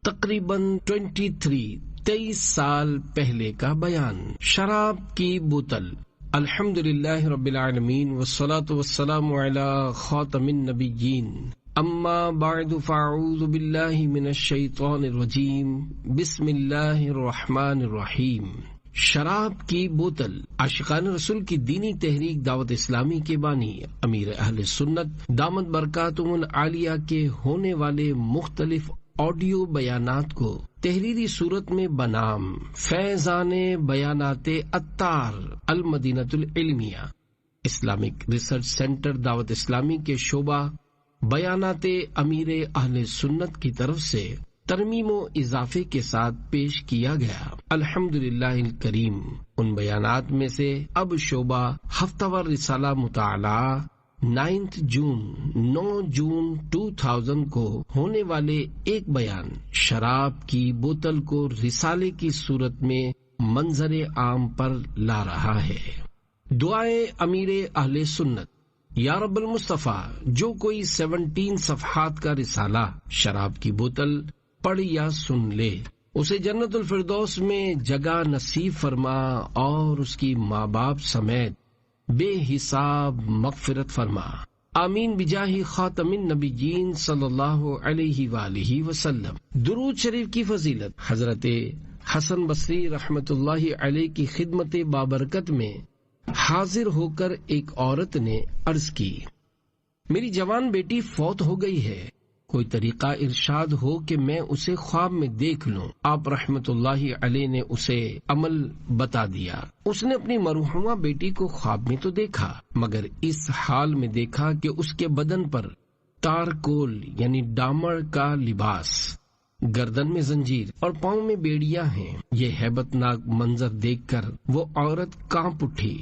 تقریباً 23 سال پہلے کا بیان۔ شراب کی بوتل۔ الحمدللہ رب العالمین والصلاة والسلام علی خاتم النبیین، اما بعد فاعوذ باللہ من الشیطان الرجیم، بسم اللہ الرحمن الرحیم۔ شراب کی بوتل۔ عاشقان رسول کی دینی تحریک دعوت اسلامی کے بانی امیر اہل سنت دامت برکاتہم العالیہ کے ہونے والے مختلف آڈیو بیانات کو تحریری صورت میں بنام فیضان بیانات عطار المدینۃ العلمیہ اسلامک ریسرچ سینٹر دعوت اسلامی کے شعبہ بیانات امیر اہل سنت کی طرف سے ترمیم و اضافے کے ساتھ پیش کیا گیا۔ الحمدللہ الکریم۔ ان بیانات میں سے اب شعبہ ہفتہ وار رسالہ مطالعہ 9 جون 2000 کو ہونے والے ایک بیان شراب کی بوتل کو رسالے کی صورت میں منظر عام پر لا رہا ہے۔ دعائے امیر اہل سنت۔ یا رب المصطفیٰ، جو کوئی 17 صفحات کا رسالہ شراب کی بوتل پڑھ یا سن لے، اسے جنت الفردوس میں جگہ نصیب فرما اور اس کی ماں باپ سمیت بے حساب مغفرت فرما، آمین بجاہ خاتم النبیین صلی اللہ علیہ وآلہ وسلم۔ درود شریف کی فضیلت۔ حضرت حسن بصری رحمت اللہ علیہ کی خدمت بابرکت میں حاضر ہو کر ایک عورت نے عرض کی، میری جوان بیٹی فوت ہو گئی ہے، کوئی طریقہ ارشاد ہو کہ میں اسے خواب میں دیکھ لوں۔ آپ رحمت اللہ علیہ نے اسے عمل بتا دیا۔ اس نے اپنی مرحومہ بیٹی کو خواب میں تو دیکھا، مگر اس حال میں دیکھا کہ اس کے بدن پر تارکول یعنی ڈامر کا لباس، گردن میں زنجیر اور پاؤں میں بیڑیاں ہیں۔ یہ ہیبت ناک منظر دیکھ کر وہ عورت کانپ اٹھی۔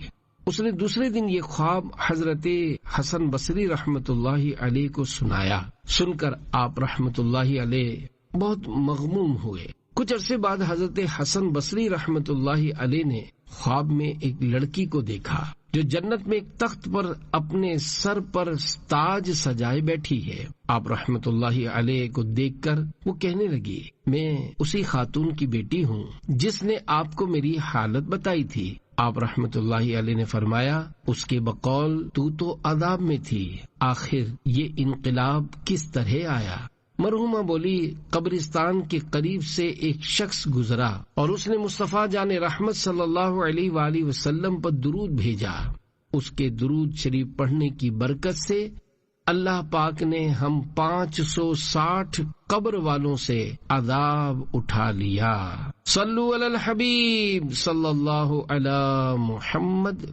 اس نے دوسرے دن یہ خواب حضرت حسن بصری رحمت اللہ علیہ کو سنایا۔ سن کر آپ رحمت اللہ علیہ بہت مغموم ہوئے۔ کچھ عرصے بعد حضرت حسن بصری رحمت اللہ علیہ نے خواب میں ایک لڑکی کو دیکھا جو جنت میں ایک تخت پر اپنے سر پر تاج سجائے بیٹھی ہے۔ آپ رحمت اللہ علیہ کو دیکھ کر وہ کہنے لگی، میں اسی خاتون کی بیٹی ہوں جس نے آپ کو میری حالت بتائی تھی۔ آپ رحمت اللہ علیہ نے فرمایا، اس کے بقول تو عذاب میں تھی، آخر یہ انقلاب کس طرح آیا؟ مرحومہ بولی، قبرستان کے قریب سے ایک شخص گزرا اور اس نے مصطفیٰ جان رحمت صلی اللہ علیہ وآلہ وسلم پر درود بھیجا۔ اس کے درود شریف پڑھنے کی برکت سے اللہ پاک نے ہم 560 قبر والوں سے عذاب اٹھا لیا۔ صلو علی الحبیب صلی اللہ علی محمد۔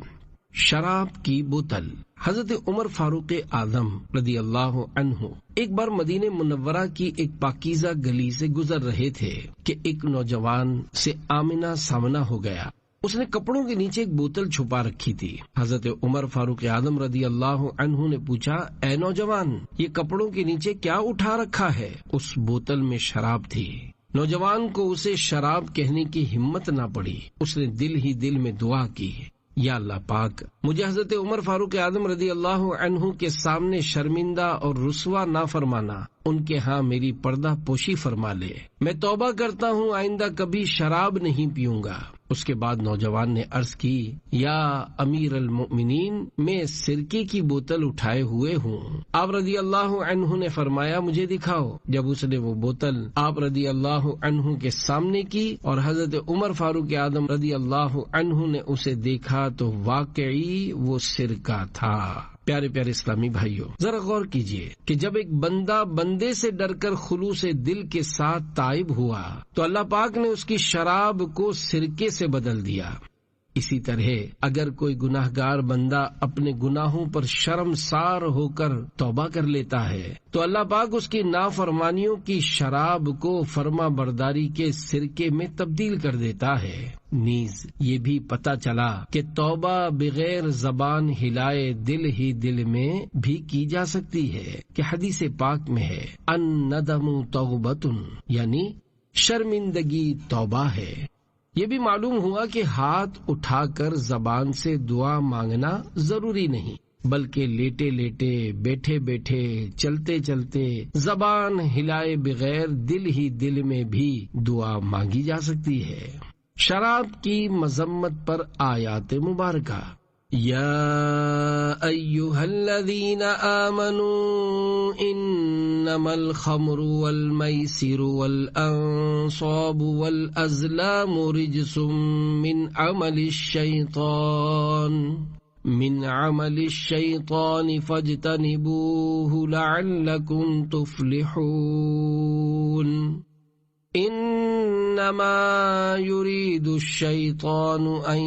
شراب کی بوتل۔ حضرت عمر فاروق اعظم رضی اللہ عنہ ایک بار مدینہ منورہ کی ایک پاکیزہ گلی سے گزر رہے تھے کہ ایک نوجوان سے آمنا سامنا ہو گیا۔ اس نے کپڑوں کے نیچے ایک بوتل چھپا رکھی تھی۔ حضرت عمر فاروق اعظم رضی اللہ عنہ نے پوچھا، اے نوجوان، یہ کپڑوں کے نیچے کیا اٹھا رکھا ہے؟ اس بوتل میں شراب تھی۔ نوجوان کو اسے شراب کہنے کی ہمت نہ پڑی۔ اس نے دل ہی دل میں دعا کی، یا اللہ پاک، مجھے حضرت عمر فاروق اعظم رضی اللہ عنہ کے سامنے شرمندہ اور رسوا نہ فرمانا، ان کے ہاں میری پردہ پوشی فرما لے۔ میں توبہ کرتا ہوں، آئندہ کبھی شراب نہیں پیوں گا۔ اس کے بعد نوجوان نے عرض کی، یا امیر المؤمنین، میں سرکے کی بوتل اٹھائے ہوئے ہوں۔ آپ رضی اللہ عنہ نے فرمایا، مجھے دکھاؤ۔ جب اس نے وہ بوتل آپ رضی اللہ عنہ کے سامنے کی اور حضرت عمر فاروق اعظم رضی اللہ عنہ نے اسے دیکھا تو واقعی وہ سرکہ تھا۔ پیارے پیارے اسلامی بھائیوں، ذرا غور کیجئے کہ جب ایک بندہ بندے سے ڈر کر خلوص دل کے ساتھ تائب ہوا تو اللہ پاک نے اس کی شراب کو سرکے سے بدل دیا۔ اسی طرح اگر کوئی گناہگار بندہ اپنے گناہوں پر شرمسار ہو کر توبہ کر لیتا ہے تو اللہ پاک اس کی نافرمانیوں کی شراب کو فرما برداری کے سرکے میں تبدیل کر دیتا ہے۔ نیز یہ بھی پتہ چلا کہ توبہ بغیر زبان ہلائے دل ہی دل میں بھی کی جا سکتی ہے، کہ حدیث پاک میں ہے، الندم توبۃ، یعنی شرمندگی توبہ ہے۔ یہ بھی معلوم ہوا کہ ہاتھ اٹھا کر زبان سے دعا مانگنا ضروری نہیں، بلکہ لیٹے لیٹے، بیٹھے بیٹھے، چلتے چلتے، زبان ہلائے بغیر دل ہی دل میں بھی دعا مانگی جا سکتی ہے۔ شراب کی مذمت پر آیات مبارکہ۔ یا ایھا الذین آمنوا انما الخمر والمیسر والانصاب والازلام رجس من عمل الشیطان فاجتنبوه لعلکم تفلحون۔ انما يريد الشيطان ان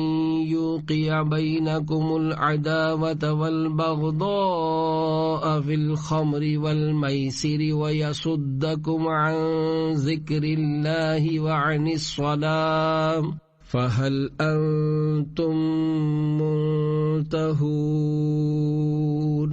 يوقع بينكم العداوة والبغضاء في الخمر والميسر ويصدكم عن ذكر الله وعن الصلاة فهل انتم منتهون۔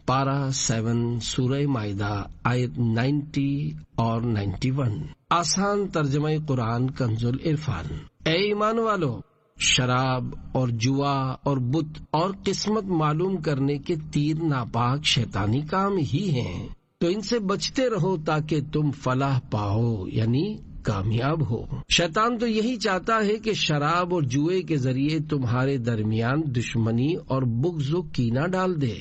پارہ 7 سورہ مائدہ آیت 90 اور 91۔ آسان ترجمہ قرآن کنز العرفان۔ اے ایمان والو، شراب اور جوا اور بت اور قسمت معلوم کرنے کے تیر ناپاک شیطانی کام ہی ہیں، تو ان سے بچتے رہو تاکہ تم فلاح پاؤ، یعنی کامیاب ہو۔ شیطان تو یہی چاہتا ہے کہ شراب اور جوئے کے ذریعے تمہارے درمیان دشمنی اور بغض و کینہ ڈال دے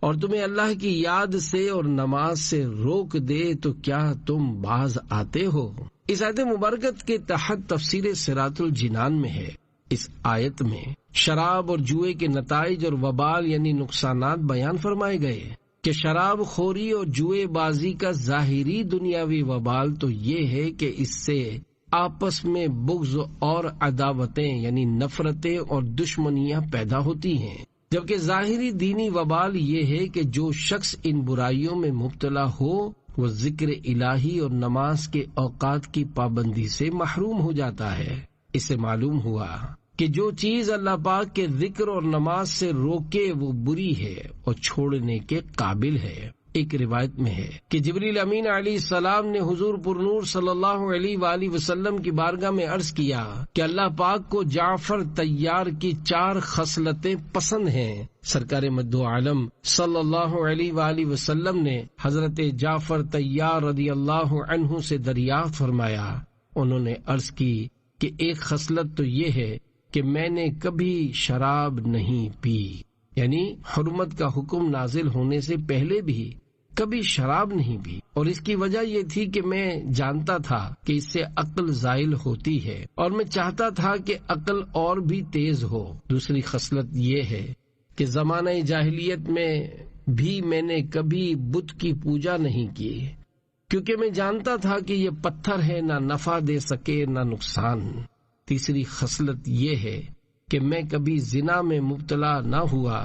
اور تمہیں اللہ کی یاد سے اور نماز سے روک دے، تو کیا تم باز آتے ہو؟ اس آیت مبارکت کے تحت تفسیر صراط الجنان میں ہے۔ اس آیت میں شراب اور جوئے کے نتائج اور وبال یعنی نقصانات بیان فرمائے گئے کہ شراب خوری اور جوئے بازی کا ظاہری دنیاوی وبال تو یہ ہے کہ اس سے آپس میں بغض اور عداوتیں یعنی نفرتیں اور دشمنیاں پیدا ہوتی ہیں، جبکہ ظاہری دینی وبال یہ ہے کہ جو شخص ان برائیوں میں مبتلا ہو وہ ذکر الہی اور نماز کے اوقات کی پابندی سے محروم ہو جاتا ہے۔ اس سے معلوم ہوا کہ جو چیز اللہ پاک کے ذکر اور نماز سے روکے وہ بری ہے اور چھوڑنے کے قابل ہے۔ ایک روایت میں ہے کہ جبریل امین علیہ السلام نے حضور پرنور صلی اللہ علیہ وآلہ وسلم کی بارگاہ میں عرض کیا کہ اللہ پاک کو جعفر طیار کی 4 خصلتیں پسند ہیں۔ سرکار مدعو عالم صلی اللہ علیہ وآلہ وسلم نے حضرت جعفر طیار رضی اللہ عنہ سے دریافت فرمایا۔ انہوں نے عرض کی کہ ایک خصلت تو یہ ہے کہ میں نے کبھی شراب نہیں پی، یعنی حرمت کا حکم نازل ہونے سے پہلے بھی کبھی شراب نہیں پی، اور اس کی وجہ یہ تھی کہ میں جانتا تھا کہ اس سے عقل زائل ہوتی ہے اور میں چاہتا تھا کہ عقل اور بھی تیز ہو۔ دوسری خصلت یہ ہے کہ زمانہ جاہلیت میں بھی میں نے کبھی بت کی پوجا نہیں کی، کیونکہ میں جانتا تھا کہ یہ پتھر ہے، نہ نفع دے سکے نہ نقصان۔ تیسری خصلت یہ ہے کہ میں کبھی زنا میں مبتلا نہ ہوا،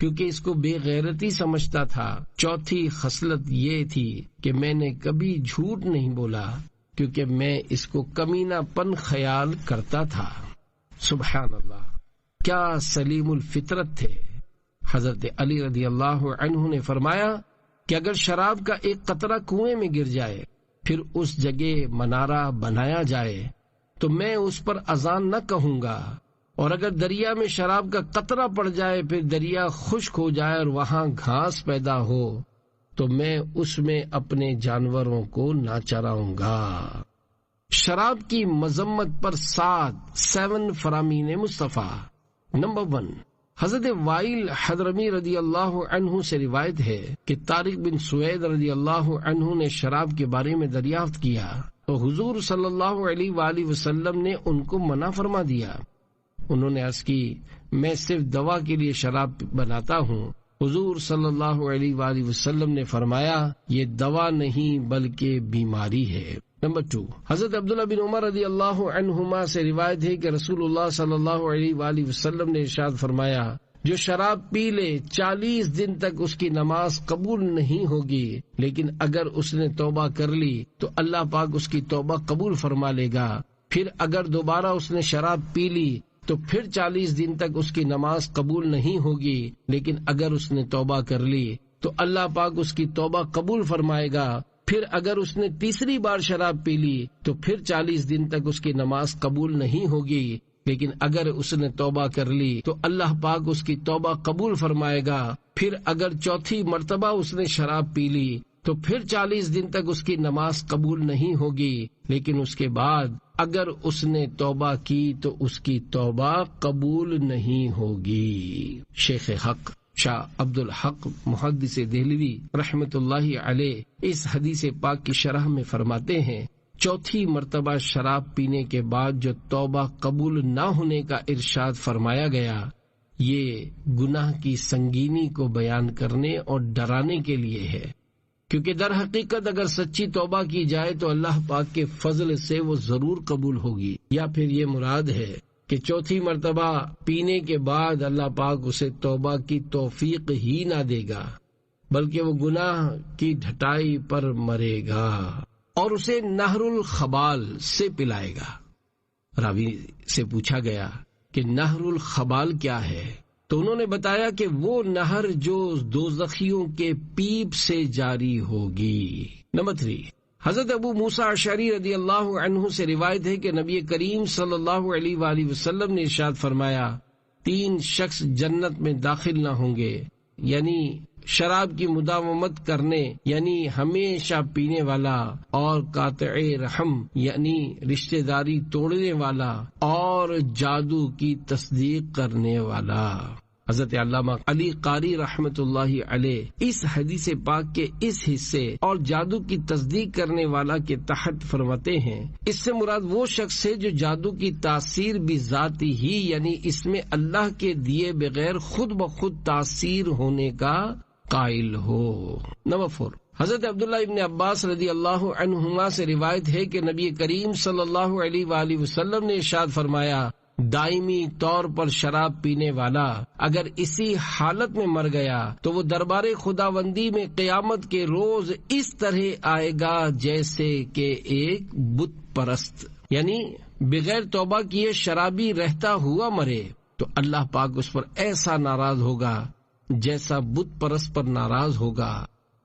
کیونکہ اس کو بے غیرتی سمجھتا تھا۔ چوتھی خصلت یہ تھی کہ میں نے کبھی جھوٹ نہیں بولا، کیونکہ میں اس کو کمینہ پن خیال کرتا تھا۔ سبحان اللہ، کیا سلیم الفطرت تھے۔ حضرت علی رضی اللہ عنہ نے فرمایا کہ اگر شراب کا ایک قطرہ کنویں میں گر جائے پھر اس جگہ منارہ بنایا جائے تو میں اس پر اذان نہ کہوں گا، اور اگر دریا میں شراب کا قطرہ پڑ جائے پھر دریا خشک ہو جائے اور وہاں گھاس پیدا ہو تو میں اس میں اپنے جانوروں کو نہ چراؤں گا۔ شراب کی مذمت پر 7 فرامین مصطفیٰ۔ نمبر 1، حضرت وائل حضرمی رضی اللہ عنہ سے روایت ہے کہ طارق بن سوید رضی اللہ عنہ نے شراب کے بارے میں دریافت کیا تو حضور صلی اللہ علیہ وآلہ وسلم نے ان کو منع فرما دیا۔ انہوں نے عرض کی، میں صرف دوا کے لیے شراب بناتا ہوں۔ حضور صلی اللہ علیہ وآلہ وسلم نے فرمایا، یہ دوا نہیں بلکہ بیماری ہے۔ نمبر 2، حضرت عبداللہ بن عمر رضی اللہ عنہما سے روایت ہے کہ رسول اللہ صلی اللہ علیہ وآلہ وسلم نے ارشاد فرمایا، جو شراب پی لے 40 دن تک اس کی نماز قبول نہیں ہوگی، لیکن اگر اس نے توبہ کر لی تو اللہ پاک اس کی توبہ قبول فرما لے گا۔ پھر اگر دوبارہ اس نے شراب پی لی تو پھر 40 دن تک اس کی نماز قبول نہیں ہوگی، لیکن اگر اس نے توبہ کر لی تو اللہ پاک اس کی توبہ قبول فرمائے گا۔ پھر اگر اس نے تیسری بار شراب پی لی تو پھر 40 دن تک اس کی نماز قبول نہیں ہوگی، لیکن اگر اس نے توبہ کر لی تو اللہ پاک اس کی توبہ قبول فرمائے گا۔ پھر اگر چوتھی مرتبہ اس نے شراب پی لی تو پھر 40 دن تک اس کی نماز قبول نہیں ہوگی، لیکن اس کے بعد اگر اس نے توبہ کی تو اس کی توبہ قبول نہیں ہوگی۔ شیخ حق شاہ عبد الحق محدث دہلوی رحمت اللہ علیہ اس حدیث پاک کی شرح میں فرماتے ہیں، چوتھی مرتبہ شراب پینے کے بعد جو توبہ قبول نہ ہونے کا ارشاد فرمایا گیا، یہ گناہ کی سنگینی کو بیان کرنے اور ڈرانے کے لیے ہے، کیونکہ در حقیقت اگر سچی توبہ کی جائے تو اللہ پاک کے فضل سے وہ ضرور قبول ہوگی، یا پھر یہ مراد ہے کہ چوتھی مرتبہ پینے کے بعد اللہ پاک اسے توبہ کی توفیق ہی نہ دے گا، بلکہ وہ گناہ کی ڈھٹائی پر مرے گا اور اسے نہر الخبال سے پلائے گا۔ راوی سے پوچھا گیا کہ نہر الخبال کیا ہے، تو انہوں نے بتایا کہ وہ نہر جو دوزخیوں کے پیپ سے جاری ہوگی۔ نمبر 3، حضرت ابو موسیٰ اشعری رضی اللہ عنہ سے روایت ہے کہ نبی کریم صلی اللہ علیہ وآلہ وسلم نے ارشاد فرمایا، 3 شخص جنت میں داخل نہ ہوں گے، یعنی شراب کی مداومت کرنے یعنی ہمیشہ پینے والا، اور قاطع رحم یعنی رشتہ داری توڑنے والا، اور جادو کی تصدیق کرنے والا۔ حضرت علامہ علی قاری رحمت اللہ علیہ اس حدیث پاک کے اس حصے اور جادو کی تصدیق کرنے والا کے تحت فرماتے ہیں، اس سے مراد وہ شخص ہے جو جادو کی تاثیر بھی ذاتی ہی یعنی اس میں اللہ کے دیے بغیر خود بخود تاثیر ہونے کا قائل ہو۔ نمبر 4، حضرت عبداللہ ابن عباس رضی اللہ عنہما سے روایت ہے کہ نبی کریم صلی اللہ علیہ وآلہ وسلم نے ارشاد فرمایا، دائمی طور پر شراب پینے والا اگر اسی حالت میں مر گیا تو وہ دربار خداوندی میں قیامت کے روز اس طرح آئے گا جیسے کہ ایک بت پرست، یعنی بغیر توبہ کیے شرابی رہتا ہوا مرے تو اللہ پاک اس پر ایسا ناراض ہوگا جیسا بت پرست پر ناراض ہوگا۔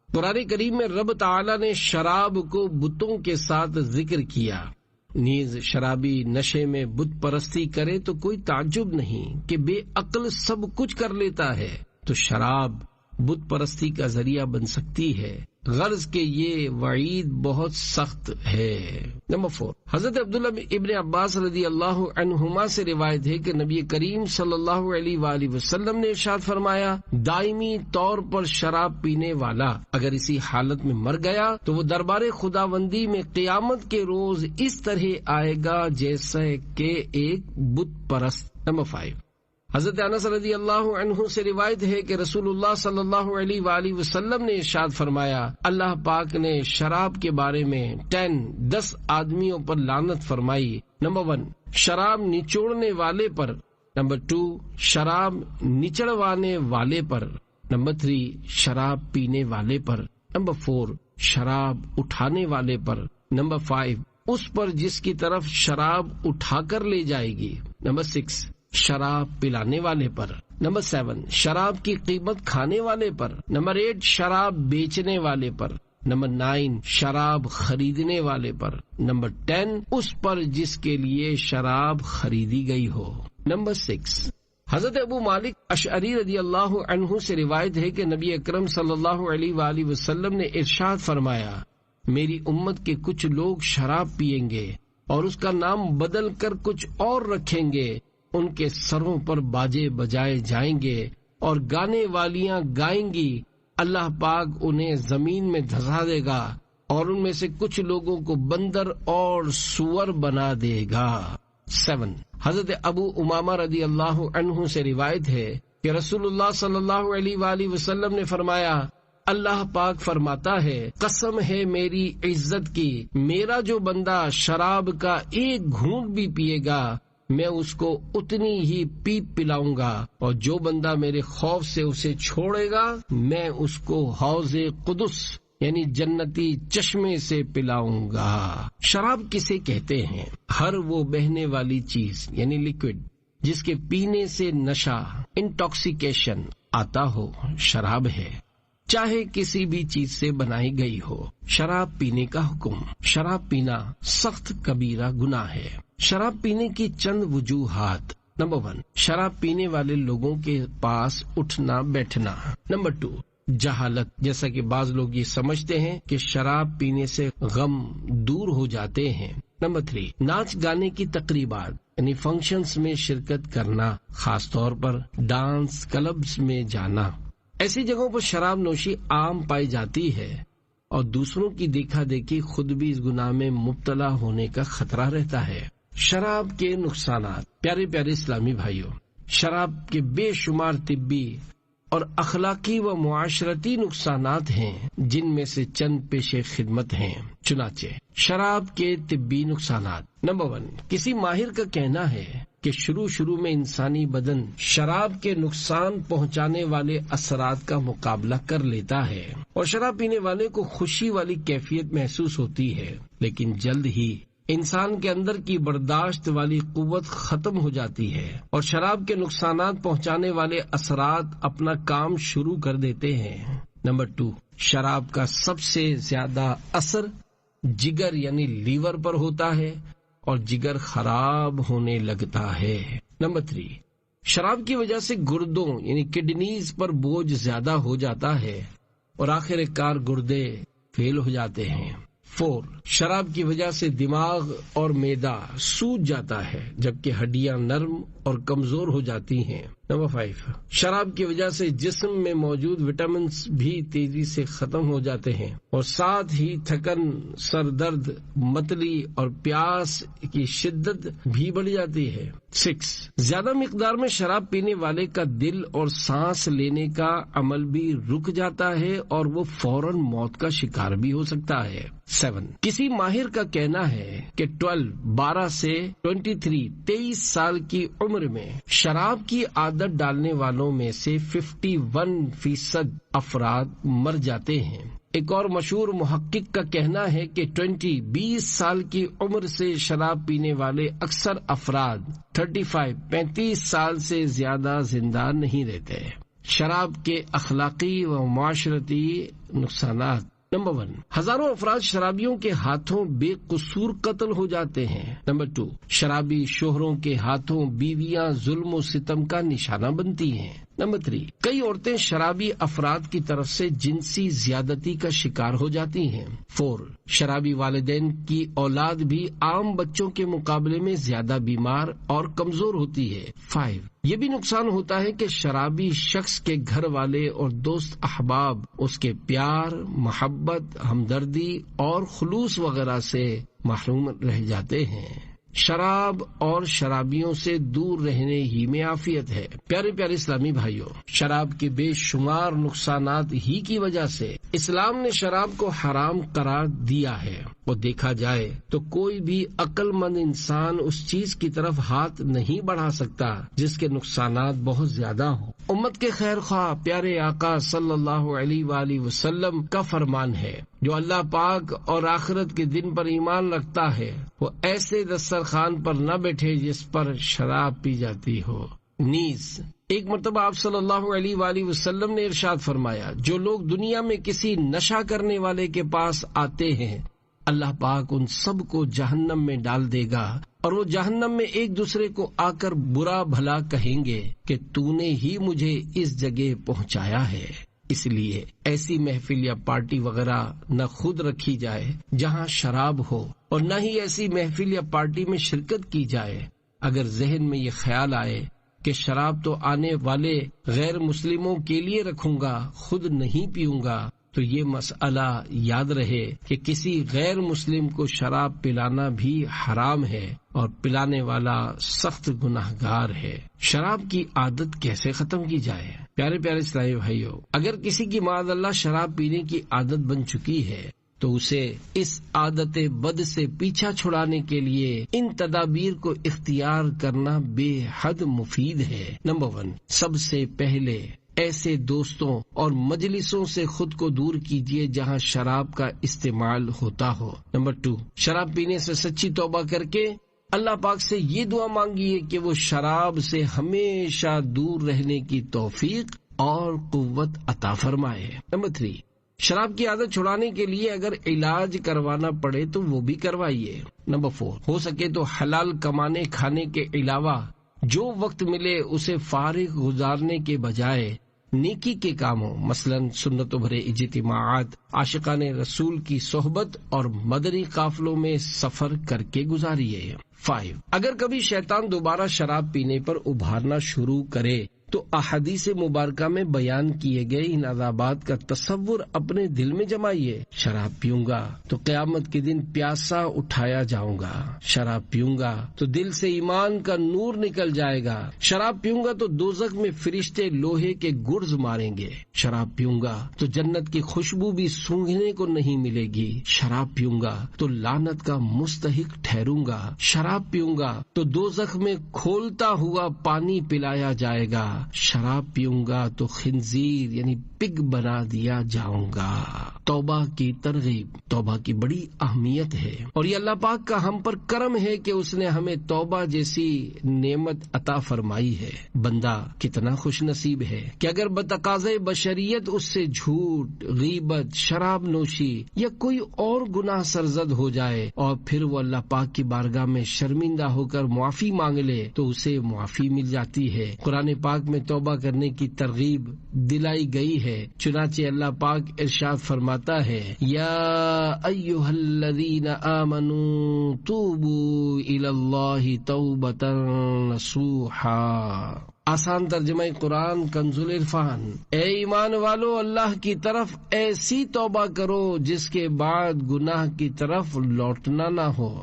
قرآن کریم میں رب تعالی نے شراب کو بتوں کے ساتھ ذکر کیا، نیز شرابی نشے میں بت پرستی کرے تو کوئی تعجب نہیں کہ بے عقل سب کچھ کر لیتا ہے، تو شراب بت پرستی کا ذریعہ بن سکتی ہے، غرض کہ یہ وعید بہت سخت ہے۔ نمبر 4، حضرت عبداللہ ابن عباس رضی اللہ عنہما سے روایت ہے کہ نبی کریم صلی اللہ علیہ وآلہ وسلم نے ارشاد فرمایا، دائمی طور پر شراب پینے والا اگر اسی حالت میں مر گیا تو وہ دربار خداوندی میں قیامت کے روز اس طرح آئے گا جیسا کہ ایک بت پرست۔ نمبر 5، حضرت انس رضی اللہ عنہ سے روایت ہے کہ رسول اللہ صلی اللہ علیہ وآلہ وسلم نے ارشاد فرمایا، اللہ پاک نے شراب کے بارے میں 10 آدمیوں پر لعنت فرمائی۔ نمبر 1، شراب نچوڑنے والے پر۔ نمبر 2، شراب نچڑوانے والے پر۔ نمبر 3، شراب پینے والے پر۔ نمبر 4، شراب اٹھانے والے پر۔ نمبر 5، اس پر جس کی طرف شراب اٹھا کر لے جائے گی۔ نمبر 6، شراب پلانے والے پر۔ نمبر 7، شراب کی قیمت کھانے والے پر۔ نمبر 8، شراب بیچنے والے پر۔ نمبر 9، شراب خریدنے والے پر۔ نمبر 10، اس پر جس کے لیے شراب خریدی گئی ہو۔ نمبر 6، حضرت ابو مالک اشعری رضی اللہ عنہ سے روایت ہے کہ نبی اکرم صلی اللہ علیہ وآلہ وسلم نے ارشاد فرمایا، میری امت کے کچھ لوگ شراب پیئیں گے اور اس کا نام بدل کر کچھ اور رکھیں گے، ان کے سروں پر باجے بجائے جائیں گے اور گانے والیاں گائیں گی، اللہ پاک انہیں زمین میں دھسا دے گا اور ان میں سے کچھ لوگوں کو بندر اور سور بنا دے گا۔ 7، حضرت ابو امامہ رضی اللہ عنہ سے روایت ہے کہ رسول اللہ صلی اللہ علیہ وآلہ وسلم نے فرمایا، اللہ پاک فرماتا ہے، قسم ہے میری عزت کی، میرا جو بندہ شراب کا ایک گھونٹ بھی پیے گا میں اس کو اتنی ہی پیپ پلاؤں گا، اور جو بندہ میرے خوف سے اسے چھوڑے گا میں اس کو حوض قدس یعنی جنتی چشمے سے پلاؤں گا۔ شراب کسے کہتے ہیں؟ ہر وہ بہنے والی چیز یعنی لیکوڈ جس کے پینے سے نشہ انٹاکسیکیشن آتا ہو، شراب ہے۔ چاہے کسی بھی چیز سے بنائی گئی ہو۔ شراب پینے کا حکم۔ شراب پینا سخت کبیرہ گناہ ہے۔ شراب پینے کی چند وجوہات۔ نمبر 1، شراب پینے والے لوگوں کے پاس اٹھنا بیٹھنا۔ نمبر 2، جہالت، جیسا کہ بعض لوگ یہ سمجھتے ہیں کہ شراب پینے سے غم دور ہو جاتے ہیں۔ نمبر 3، ناچ گانے کی تقریبات یعنی فنکشنز میں شرکت کرنا، خاص طور پر ڈانس کلبز میں جانا۔ ایسی جگہوں پر شراب نوشی عام پائی جاتی ہے اور دوسروں کی دیکھا دیکھی خود بھی اس گناہ میں مبتلا ہونے کا خطرہ رہتا ہے۔ شراب کے نقصانات۔ پیارے پیارے اسلامی بھائیوں، شراب کے بے شمار طبی اور اخلاقی و معاشرتی نقصانات ہیں، جن میں سے چند پیش خدمت ہیں۔ چنانچہ شراب کے طبی نقصانات۔ نمبر 1، کسی ماہر کا کہنا ہے کہ شروع میں انسانی بدن شراب کے نقصان پہنچانے والے اثرات کا مقابلہ کر لیتا ہے اور شراب پینے والے کو خوشی والی کیفیت محسوس ہوتی ہے، لیکن جلد ہی انسان کے اندر کی برداشت والی قوت ختم ہو جاتی ہے اور شراب کے نقصانات پہنچانے والے اثرات اپنا کام شروع کر دیتے ہیں۔ نمبر 2، شراب کا سب سے زیادہ اثر جگر یعنی لیور پر ہوتا ہے اور جگر خراب ہونے لگتا ہے۔ نمبر 3، شراب کی وجہ سے گردوں یعنی کڈنیز پر بوجھ زیادہ ہو جاتا ہے اور آخر کار گردے فیل ہو جاتے ہیں۔ 4، شراب کی وجہ سے دماغ اور معدہ سوج جاتا ہے جبکہ ہڈیاں نرم اور کمزور ہو جاتی ہیں۔ نمبر 5، شراب کی وجہ سے جسم میں موجود وٹامنز بھی تیزی سے ختم ہو جاتے ہیں اور ساتھ ہی تھکن، سر درد، متلی اور پیاس کی شدت بھی بڑھ جاتی ہے۔ 6، زیادہ مقدار میں شراب پینے والے کا دل اور سانس لینے کا عمل بھی رک جاتا ہے اور وہ فوراً موت کا شکار بھی ہو سکتا ہے۔ 7، کسی ماہر کا کہنا ہے کہ 12 سے 23 سال کی عمر میں شراب کی عادت ڈالنے والوں میں سے 51% افراد مر جاتے ہیں۔ ایک اور مشہور محقق کا کہنا ہے کہ 20 سال کی عمر سے شراب پینے والے اکثر افراد 35 سال سے زیادہ زندہ نہیں رہتے۔ شراب کے اخلاقی و معاشرتی نقصانات۔ نمبر 1، ہزاروں افراد شرابیوں کے ہاتھوں بے قصور قتل ہو جاتے ہیں۔ نمبر 2، شرابی شوہروں کے ہاتھوں بیویاں ظلم و ستم کا نشانہ بنتی ہیں۔ نمبر 3، کئی عورتیں شرابی افراد کی طرف سے جنسی زیادتی کا شکار ہو جاتی ہیں۔ 4، شرابی والدین کی اولاد بھی عام بچوں کے مقابلے میں زیادہ بیمار اور کمزور ہوتی ہے۔ 5، یہ بھی نقصان ہوتا ہے کہ شرابی شخص کے گھر والے اور دوست احباب اس کے پیار، محبت، ہمدردی اور خلوص وغیرہ سے محروم رہ جاتے ہیں۔ شراب اور شرابیوں سے دور رہنے ہی میں عافیت ہے۔ پیارے پیارے اسلامی بھائیوں، شراب کے بے شمار نقصانات ہی کی وجہ سے اسلام نے شراب کو حرام قرار دیا ہے۔ وہ دیکھا جائے تو کوئی بھی عقل مند انسان اس چیز کی طرف ہاتھ نہیں بڑھا سکتا جس کے نقصانات بہت زیادہ ہوں۔ امت کے خیر خواہ پیارے آقا صلی اللہ علیہ وآلہ وسلم کا فرمان ہے، جو اللہ پاک اور آخرت کے دن پر ایمان رکھتا ہے وہ ایسے دسترخوان پر نہ بیٹھے جس پر شراب پی جاتی ہو۔ نیز ایک مرتبہ آپ صلی اللہ علیہ وآلہ وسلم نے ارشاد فرمایا، جو لوگ دنیا میں کسی نشہ کرنے والے کے پاس آتے ہیں اللہ پاک ان سب کو جہنم میں ڈال دے گا اور وہ جہنم میں ایک دوسرے کو آ کر برا بھلا کہیں گے کہ تو نے ہی مجھے اس جگہ پہنچایا ہے۔ اس لیے ایسی محفل یا پارٹی وغیرہ نہ خود رکھی جائے جہاں شراب ہو اور نہ ہی ایسی محفل یا پارٹی میں شرکت کی جائے۔ اگر ذہن میں یہ خیال آئے کہ شراب تو آنے والے غیر مسلموں کے لیے رکھوں گا، خود نہیں پیوں گا، تو یہ مسئلہ یاد رہے کہ کسی غیر مسلم کو شراب پلانا بھی حرام ہے اور پلانے والا سخت گناہگار ہے۔ شراب کی عادت کیسے ختم کی جائے؟ پیارے پیارے اسلامی بھائیوں، اگر کسی کی معاذ اللہ شراب پینے کی عادت بن چکی ہے تو اسے اس عادت بد سے پیچھا چھڑانے کے لیے ان تدابیر کو اختیار کرنا بے حد مفید ہے۔ نمبر 1، سب سے پہلے ایسے دوستوں اور مجلسوں سے خود کو دور کیجیے جہاں شراب کا استعمال ہوتا ہو۔ نمبر 2، شراب پینے سے سچی توبہ کر کے اللہ پاک سے یہ دعا مانگیے کہ وہ شراب سے ہمیشہ دور رہنے کی توفیق اور قوت عطا فرمائے۔ نمبر 3، شراب کی عادت چھڑانے کے لیے اگر علاج کروانا پڑے تو وہ بھی کروائیے۔ نمبر 4، ہو سکے تو حلال کمانے کھانے کے علاوہ جو وقت ملے اسے فارغ گزارنے کے بجائے نیکی کے کاموں، مثلا سنتوں بھرے اجتماعات، عاشقان رسول کی صحبت اور مدنی قافلوں میں سفر کر کے گزاریے۔ 5، اگر کبھی شیطان دوبارہ شراب پینے پر ابھارنا شروع کرے تو احادیث مبارکہ میں بیان کیے گئے ان عذابات کا تصور اپنے دل میں جمائیے۔ شراب پیوں گا تو قیامت کے دن پیاسا اٹھایا جاؤں گا، شراب پیوں گا تو دل سے ایمان کا نور نکل جائے گا، شراب پیوں گا تو دوزخ میں فرشتے لوہے کے گرز ماریں گے، شراب پیوں گا تو جنت کی خوشبو بھی سونگھنے کو نہیں ملے گی، شراب پیوں گا تو لعنت کا مستحق ٹھہروں گا، شراب پیوں گا تو دوزخ میں کھولتا ہوا پانی پلایا جائے گا، شراب پیوں گا تو خنزیر یعنی پگ بنا دیا جاؤں گا۔ توبہ کی ترغیب، توبہ کی بڑی اہمیت ہے، اور یہ اللہ پاک کا ہم پر کرم ہے کہ اس نے ہمیں توبہ جیسی نعمت عطا فرمائی ہے۔ بندہ کتنا خوش نصیب ہے کہ اگر بتقاضۂ بشریت اس سے جھوٹ، غیبت، شراب نوشی یا کوئی اور گناہ سرزد ہو جائے اور پھر وہ اللہ پاک کی بارگاہ میں شرمندہ ہو کر معافی مانگ لے تو اسے معافی مل جاتی ہے۔ قرآن پاک میں توبہ کرنے کی ترغیب دلائی گئی ہے، چنانچہ اللہ پاک ارشاد فرماتا ہے، یا ایھا الذین آمنوا توبوا الی اللہ توبۃ نصوحا۔ آسان ترجمہ قرآن کنز العرفان، اے ایمان والو اللہ کی طرف ایسی توبہ کرو جس کے بعد گناہ کی طرف لوٹنا نہ ہو۔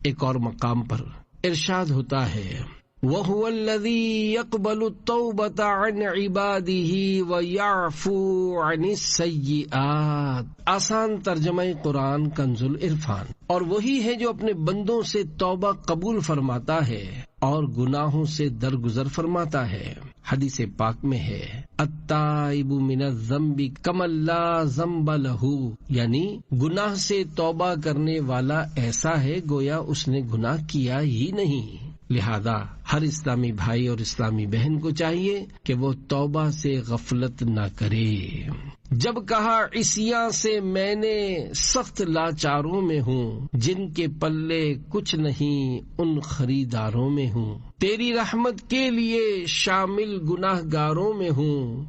ایک اور مقام پر ارشاد ہوتا ہے، وَهُوَ الَّذِي يَقْبَلُ التَّوْبَةَ عَنْ عِبَادِهِ وَيَعْفُو عَنِ السَّيِّئَاتِ۔ آسان ترجمہ قرآن کنز العرفان، اور وہی ہے جو اپنے بندوں سے توبہ قبول فرماتا ہے اور گناہوں سے درگزر فرماتا ہے۔ حدیث پاک میں ہے، التائب من الذنب کمن لا ذنب لہ، یعنی گناہ سے توبہ کرنے والا ایسا ہے گویا اس نے گناہ کیا ہی نہیں۔ لہذا ہر اسلامی بھائی اور اسلامی بہن کو چاہیے کہ وہ توبہ سے غفلت نہ کرے۔ جب کہا عصیاں سے میں نے سخت لاچاروں میں ہوں، جن کے پلے کچھ نہیں ان خریداروں میں ہوں، تیری رحمت کے لیے شامل گناہ گاروں میں ہوں،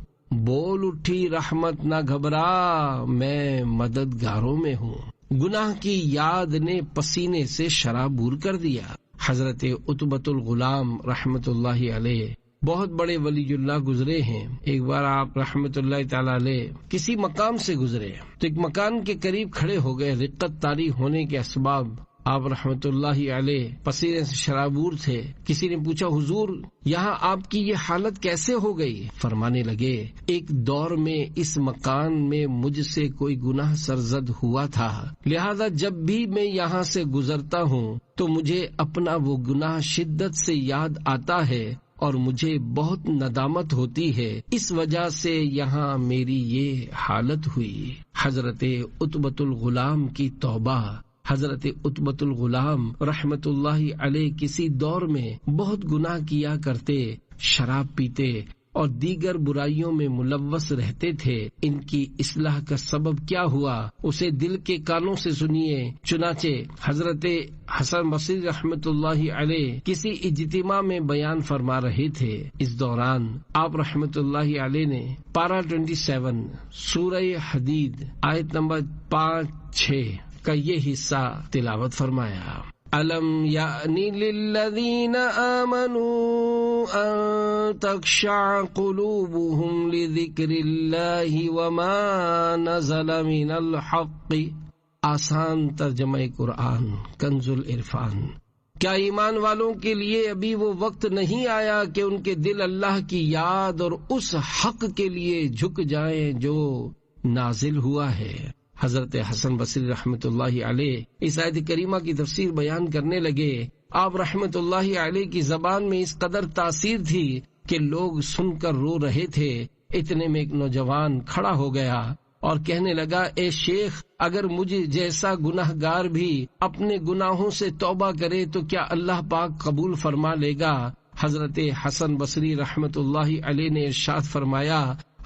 بول اٹھی رحمت نہ گھبرا میں مددگاروں میں ہوں۔ گناہ کی یاد نے پسینے سے شرابور کر دیا۔ حضرت عتبۃ الغلام رحمت اللہ علیہ بہت بڑے ولی اللہ گزرے ہیں۔ ایک بار آپ رحمت اللہ تعالی علیہ کسی مقام سے گزرے تو ایک مکان کے قریب کھڑے ہو گئے۔ رقت طاری ہونے کے اسباب آپ رحمت اللہ علیہ پسینے سے شرابور تھے۔ کسی نے پوچھا، حضور یہاں آپ کی یہ حالت کیسے ہو گئی؟ فرمانے لگے، ایک دور میں اس مکان میں مجھ سے کوئی گناہ سرزد ہوا تھا، لہذا جب بھی میں یہاں سے گزرتا ہوں تو مجھے اپنا وہ گناہ شدت سے یاد آتا ہے اور مجھے بہت ندامت ہوتی ہے، اس وجہ سے یہاں میری یہ حالت ہوئی۔ حضرت عتبۃ الغلام کی توبہ۔ حضرت عتبۃ الغلام رحمت اللہ علیہ کسی دور میں بہت گناہ کیا کرتے، شراب پیتے اور دیگر برائیوں میں ملوث رہتے تھے۔ ان کی اصلاح کا سبب کیا ہوا اسے دل کے کانوں سے سنیے۔ چنانچہ حضرت حسن بصری رحمت اللہ علیہ کسی اجتماع میں بیان فرما رہے تھے۔ اس دوران آپ رحمت اللہ علیہ نے پارہ 27 سورہ حدید آیت نمبر 5-6 کا یہ حصہ تلاوت فرمایا۔ أَلَمْ يَأْنِ لِلَّذِينَ آمَنُوا أَن تَخْشَعَ قُلُوبُهُمْ لِذِكْرِ اللَّهِ وَمَا نَزَلَ مِنَ الْحَقِّ۔ آسان ترجمہ قرآن کنز العرفان۔ کیا ایمان والوں کے لیے ابھی وہ وقت نہیں آیا کہ ان کے دل اللہ کی یاد اور اس حق کے لیے جھک جائیں جو نازل ہوا ہے؟ حضرت حسن بصری رحمت اللہ علیہ اس آیت کریمہ کی تفسیر بیان کرنے لگے۔ آپ رحمت اللہ علیہ کی زبان میں اس قدر تاثیر تھی کہ لوگ سن کر رو رہے تھے۔ اتنے میں ایک نوجوان کھڑا ہو گیا اور کہنے لگا، اے شیخ، اگر مجھے جیسا گناہ گار بھی اپنے گناہوں سے توبہ کرے تو کیا اللہ پاک قبول فرما لے گا؟ حضرت حسن بصری رحمت اللہ علیہ نے ارشاد فرمایا،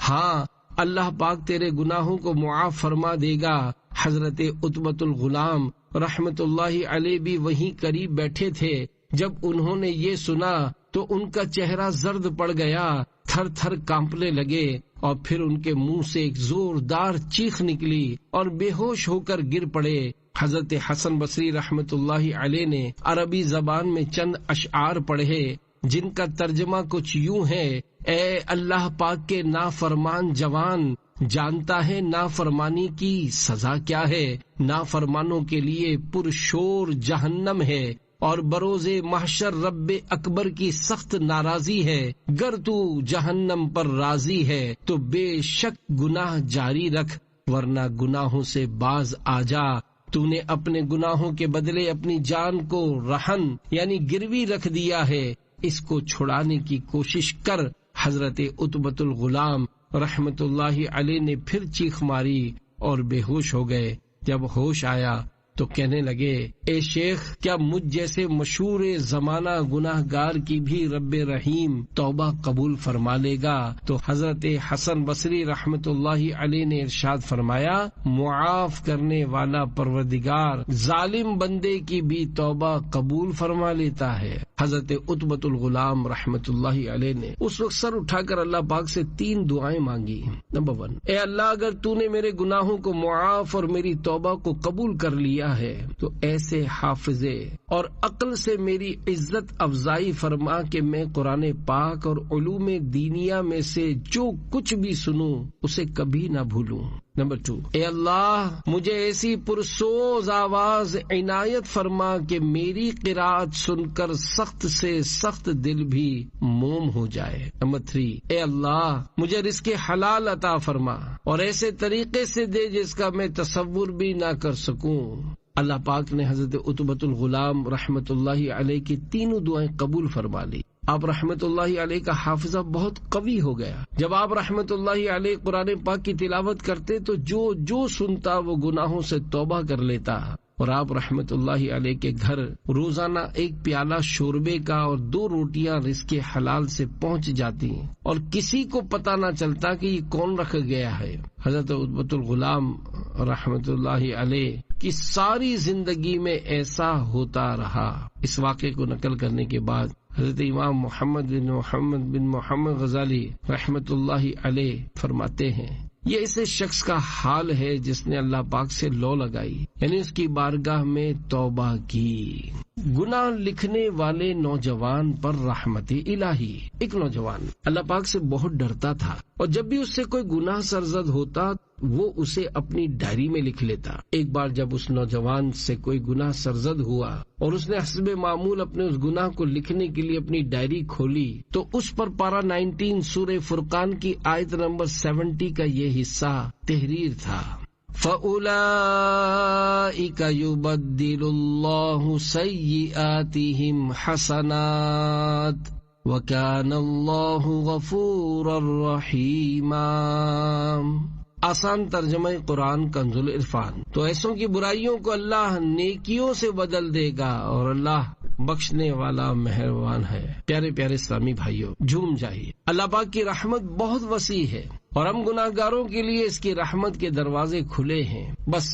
ہاں اللہ پاک تیرے گناہوں کو معاف فرما دے گا۔ حضرت عتبۃ الغلام رحمت اللہ علیہ بھی وہیں قریب بیٹھے تھے۔ جب انہوں نے یہ سنا تو ان کا چہرہ زرد پڑ گیا، تھر تھر کانپنے لگے، اور پھر ان کے منہ سے ایک زوردار چیخ نکلی اور بے ہوش ہو کر گر پڑے۔ حضرت حسن بصری رحمت اللہ علیہ نے عربی زبان میں چند اشعار پڑھے جن کا ترجمہ کچھ یوں ہے: اے اللہ پاک کے نافرمان جوان، جانتا ہے نافرمانی کی سزا کیا ہے؟ نافرمانوں کے لیے پرشور جہنم ہے، اور بروز محشر رب اکبر کی سخت ناراضی ہے۔ گر تو جہنم پر راضی ہے تو بے شک گناہ جاری رکھ، ورنہ گناہوں سے باز آ جا۔ تو نے اپنے گناہوں کے بدلے اپنی جان کو رہن یعنی گروی رکھ دیا ہے، اس کو چھڑانے کی کوشش کر۔ حضرت عتبۃ الغلام رحمت اللہ علیہ نے پھر چیخ ماری اور بے ہوش ہو گئے۔ جب ہوش آیا تو کہنے لگے، اے شیخ، کیا مجھ جیسے مشہور زمانہ گناہ گار کی بھی رب رحیم توبہ قبول فرما لے گا؟ تو حضرت حسن بصری رحمت اللہ علیہ نے ارشاد فرمایا، معاف کرنے والا پروردگار ظالم بندے کی بھی توبہ قبول فرما لیتا ہے۔ حضرت عتبۃ الغلام رحمت اللہ علیہ نے اس وقت سر اٹھا کر اللہ پاک سے 3 دعائیں مانگی۔ نمبر 1، اے اللہ، اگر تو نے میرے گناہوں کو معاف اور میری توبہ کو قبول کر لیا ہے تو ایسے حافظے اور عقل سے میری عزت افزائی فرما کہ میں قرآن پاک اور علوم دینیہ میں سے جو کچھ بھی سنوں اسے کبھی نہ بھولوں۔ نمبر 2، اے اللہ، مجھے ایسی پرسوز آواز عنایت فرما کہ میری قرات سن کر سخت سے سخت دل بھی موم ہو جائے۔ نمبر 3، اے اللہ، مجھے رزق حلال عطا فرما اور ایسے طریقے سے دے جس کا میں تصور بھی نہ کر سکوں۔ اللہ پاک نے حضرت عتبۃ الغلام رحمت اللہ علیہ کی 3 دعائیں قبول فرما لی۔ آپ رحمت اللہ علیہ کا حافظہ بہت قوی ہو گیا۔ جب آپ رحمت اللہ علیہ قرآن پاک کی تلاوت کرتے تو جو سنتا وہ گناہوں سے توبہ کر لیتا، اور آپ رحمت اللہ علیہ کے گھر روزانہ 1 پیالہ شوربے کا اور 2 روٹیاں رزق حلال سے پہنچ جاتی اور کسی کو پتہ نہ چلتا کہ یہ کون رکھ گیا ہے۔ حضرت عتبۃ الغلام رحمت اللہ علیہ کی ساری زندگی میں ایسا ہوتا رہا۔ اس واقعے کو نقل کرنے کے بعد حضرت امام محمد بن محمد غزالی رحمت اللہ علیہ فرماتے ہیں، یہ ایسے شخص کا حال ہے جس نے اللہ پاک سے لو لگائی، یعنی اس کی بارگاہ میں توبہ کی۔ گناہ لکھنے والے نوجوان پر رحمت الہی۔ ایک نوجوان اللہ پاک سے بہت ڈرتا تھا، اور جب بھی اس سے کوئی گناہ سرزد ہوتا وہ اسے اپنی ڈائری میں لکھ لیتا۔ ایک بار جب اس نوجوان سے کوئی گناہ سرزد ہوا اور اس نے حسب معمول اپنے اس گناہ کو لکھنے کے لیے اپنی ڈائری کھولی تو اس پر پارہ 19 سورہ فرقان کی آیت نمبر 70 کا یہ حصہ تحریر تھا، فَأُولَئِكَ يُبَدِّلُ اللَّهُ سَيِّئَاتِهِمْ حَسَنَاتٍ وَكَانَ اللَّهُ غَفُورًا رَحِيمًا۔ آسان ترجمہ قرآن کنز العرفان۔ تو ایسوں کی برائیوں کو اللہ نیکیوں سے بدل دے گا، اور اللہ بخشنے والا مہربان ہے۔ پیارے پیارے اسلامی بھائیوں، جھوم جائیے، اللہ پاک کی رحمت بہت وسیع ہے، اور ہم گناہ گاروں کے لیے اس کی رحمت کے دروازے کھلے ہیں۔ بس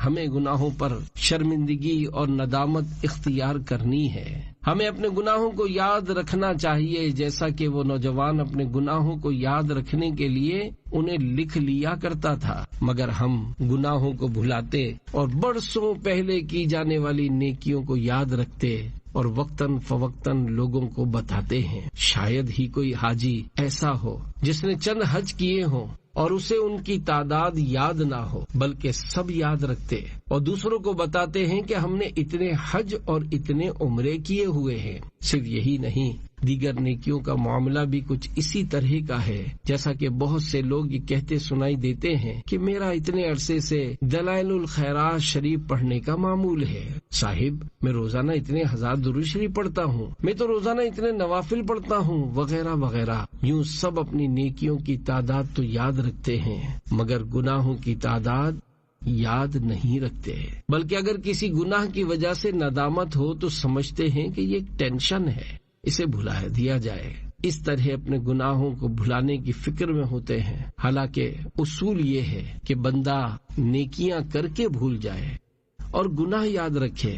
ہمیں گناہوں پر شرمندگی اور ندامت اختیار کرنی ہے۔ ہمیں اپنے گناہوں کو یاد رکھنا چاہیے، جیسا کہ وہ نوجوان اپنے گناہوں کو یاد رکھنے کے لیے انہیں لکھ لیا کرتا تھا، مگر ہم گناہوں کو بھلاتے اور برسوں پہلے کی جانے والی نیکیوں کو یاد رکھتے اور وقتاً فوقتاً لوگوں کو بتاتے ہیں۔ شاید ہی کوئی حاجی ایسا ہو جس نے چند حج کیے ہوں اور اسے ان کی تعداد یاد نہ ہو، بلکہ سب یاد رکھتے اور دوسروں کو بتاتے ہیں کہ ہم نے اتنے حج اور اتنے عمرے کیے ہوئے ہیں۔ صرف یہی نہیں، دیگر نیکیوں کا معاملہ بھی کچھ اسی طرح کا ہے، جیسا کہ بہت سے لوگ یہ کہتے سنائی دیتے ہیں کہ میرا اتنے عرصے سے دلائل الخیرات شریف پڑھنے کا معمول ہے۔ صاحب، میں روزانہ اتنے 1000 درود شریف پڑھتا ہوں، میں تو روزانہ اتنے نوافل پڑھتا ہوں، وغیرہ وغیرہ۔ یوں سب اپنی نیکیوں کی تعداد تو یاد رکھتے ہیں، مگر گناہوں کی تعداد یاد نہیں رکھتے، بلکہ اگر کسی گناہ کی وجہ سے ندامت ہو تو سمجھتے ہیں کہ یہ ایک ٹینشن ہے، اسے بھلا دیا جائے۔ اس طرح اپنے گناہوں کو بھلانے کی فکر میں ہوتے ہیں، حالانکہ اصول یہ ہے کہ بندہ نیکیاں کر کے بھول جائے اور گناہ یاد رکھے،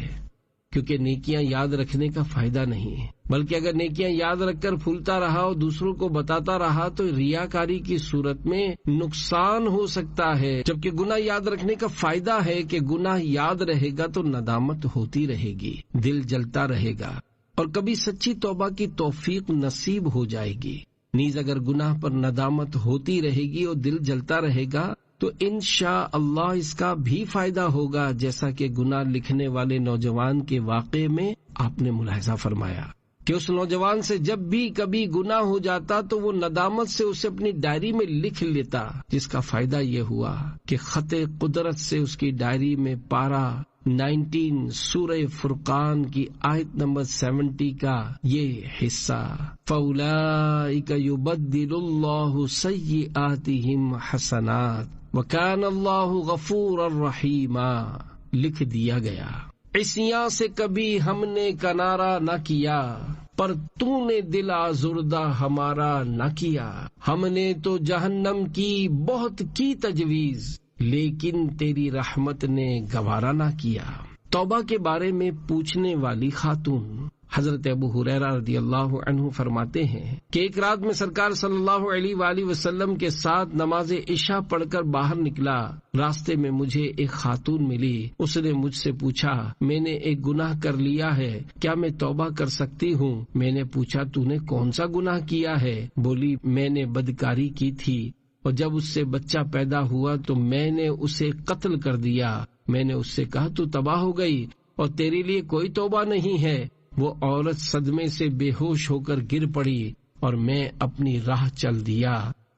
کیونکہ نیکیاں یاد رکھنے کا فائدہ نہیں ہے، بلکہ اگر نیکیاں یاد رکھ کر پھولتا رہا اور دوسروں کو بتاتا رہا تو ریاکاری کی صورت میں نقصان ہو سکتا ہے، جبکہ گناہ یاد رکھنے کا فائدہ ہے کہ گناہ یاد رہے گا تو ندامت ہوتی رہے گی، دل جلتا رہے گا اور کبھی سچی توبہ کی توفیق نصیب ہو جائے گی۔ نیز اگر گناہ پر ندامت ہوتی رہے گی اور دل جلتا رہے گا تو انشاءاللہ اس کا بھی فائدہ ہوگا، جیسا کہ گناہ لکھنے والے نوجوان کے واقعے میں آپ نے ملاحظہ فرمایا کہ اس نوجوان سے جب بھی کبھی گناہ ہو جاتا تو وہ ندامت سے اسے اپنی ڈائری میں لکھ لیتا، جس کا فائدہ یہ ہوا کہ خط قدرت سے اس کی ڈائری میں پارہ 19 سورہ فرقان کی آیت نمبر 70 کا یہ حصہ فَأُولَئِكَ يُبَدِّلُ اللَّهُ سَيِّئَاتِهِمْ حَسَنَاتٍ وَكَانَ اللَّهُ غَفُورًا رَحِيمًا لکھ دیا گیا۔ عصیاں سے کبھی ہم نے کنارہ نہ کیا، پر تو نے دل آزردہ ہمارا نہ کیا۔ ہم نے تو جہنم کی بہت کی تجویز، لیکن تیری رحمت نے گوارا نہ کیا۔ توبہ کے بارے میں پوچھنے والی خاتون حضرت ابو ہریرہ رضی اللہ عنہ فرماتے ہیں کہ ایک رات میں سرکار صلی اللہ علیہ وآلہ وسلم کے ساتھ نماز عشاء پڑھ کر باہر نکلا۔ راستے میں مجھے ایک خاتون ملی، اس نے مجھ سے پوچھا میں نے ایک گناہ کر لیا ہے، کیا میں توبہ کر سکتی ہوں؟ میں نے پوچھا تو نے کون سا گناہ کیا ہے؟ بولی میں نے بدکاری کی تھی اور جب اس سے بچہ پیدا ہوا تو میں نے اسے قتل کر دیا۔ میں نے اس سے کہا تو تباہ ہو گئی اور تیرے لیے کوئی توبہ نہیں ہے۔ وہ عورت صدمے سے بے ہوش ہو کر گر پڑی اور میں اپنی راہ چل دیا۔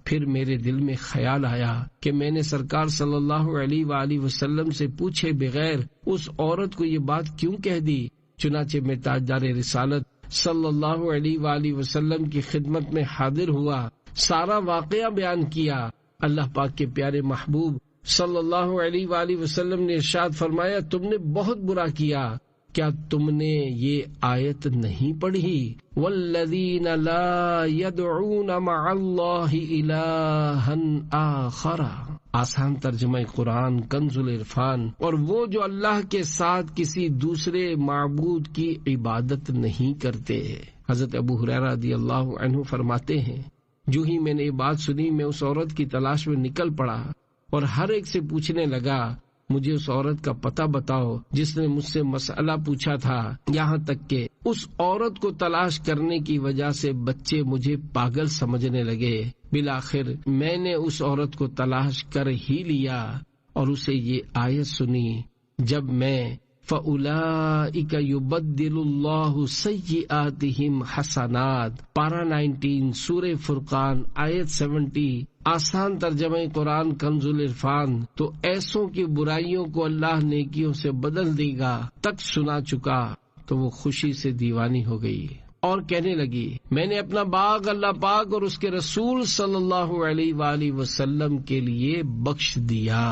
پھر میرے دل میں خیال آیا کہ میں نے سرکار صلی اللہ علیہ وآلہ وسلم سے پوچھے بغیر اس عورت کو یہ بات کیوں کہہ دی؟ چنانچہ میں تاجدار رسالت صلی اللہ علیہ وآلہ وسلم کی خدمت میں حاضر ہوا، سارا واقعہ بیان کیا۔ اللہ پاک کے پیارے محبوب صلی اللہ علیہ وآلہ وسلم نے ارشاد فرمایا تم نے بہت برا کیا، کیا تم نے یہ آیت نہیں پڑھی؟ والذین لا يدعون مع اللہ الہا آخر۔ آسان ترجمہ قرآن کنز العرفان۔ اور وہ جو اللہ کے ساتھ کسی دوسرے معبود کی عبادت نہیں کرتے۔ حضرت ابو ہریرہ رضی اللہ عنہ فرماتے ہیں جو ہی میں نے یہ بات سنی میں اس عورت کی تلاش میں نکل پڑا اور ہر ایک سے پوچھنے لگا مجھے اس عورت کا پتہ بتاؤ جس نے مجھ سے مسئلہ پوچھا تھا، یہاں تک کہ اس عورت کو تلاش کرنے کی وجہ سے بچے مجھے پاگل سمجھنے لگے۔ بالآخر میں نے اس عورت کو تلاش کر ہی لیا اور اسے یہ آیت سنی جب میں فَأُولَئِكَ يُبَدِّلُ اللَّهُ سَيِّئَاتِهِمْ حَسَنَاتٍ پارہ 19 سورہ فرقان آیت 70 آسان ترجمہ قرآن کنز العرفان۔ تو ایسوں کی برائیوں کو اللہ نیکیوں سے بدل دے گا تک سنا چکا تو وہ خوشی سے دیوانی ہو گئی اور کہنے لگی میں نے اپنا باغ اللہ پاک اور اس کے رسول صلی اللہ علیہ وآلہ وسلم کے لیے بخش دیا۔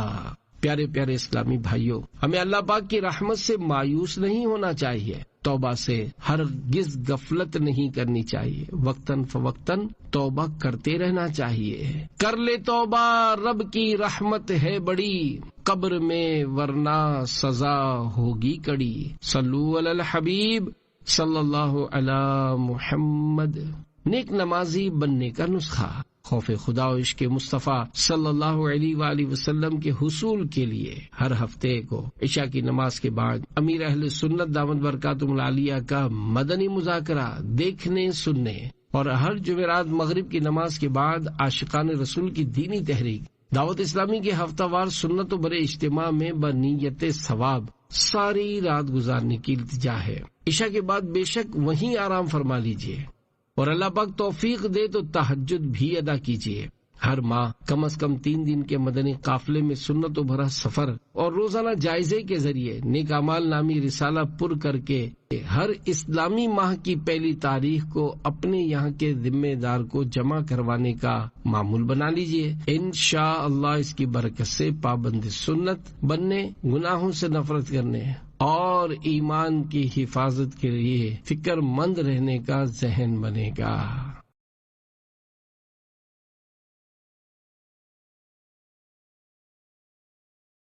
پیارے پیارے اسلامی بھائیوں، ہمیں اللہ پاک کی رحمت سے مایوس نہیں ہونا چاہیے، توبہ سے ہرگز غفلت نہیں کرنی چاہیے، وقتاً فوقتاً توبہ کرتے رہنا چاہیے۔ کر لے توبہ رب کی رحمت ہے بڑی، قبر میں ورنہ سزا ہوگی کڑی۔ صلو علی الحبیب صلی اللہ علی محمد۔ نیک نمازی بننے کا نسخہ۔ خوف خدا و عشق مصطفیٰ صلی اللہ علیہ وآلہ وسلم کے حصول کے لیے ہر ہفتے کو عشاء کی نماز کے بعد امیر اہل سنت دامت برکاتہم العالیہ کا مدنی مذاکرہ دیکھنے سننے، اور ہر جمعرات مغرب کی نماز کے بعد عاشقان رسول کی دینی تحریک دعوت اسلامی کے ہفتہ وار سنت و برے اجتماع میں بنیت ثواب ساری رات گزارنے کی التجا ہے۔ عشاء کے بعد بے شک وہیں آرام فرما لیجیے، اور اللہ پاک توفیق دے تو تہجد بھی ادا کیجیے۔ ہر ماہ کم از کم 3 دن کے مدنی قافلے میں سنتوں بھرا سفر اور روزانہ جائزے کے ذریعے نیک اعمال نامی رسالہ پر کر کے ہر اسلامی ماہ کی پہلی تاریخ کو اپنے یہاں کے ذمہ دار کو جمع کروانے کا معمول بنا لیجئے۔ انشاءاللہ اس کی برکت سے پابند سنت بننے، گناہوں سے نفرت کرنے اور ایمان کی حفاظت کے لیے فکر مند رہنے کا ذہن بنے گا۔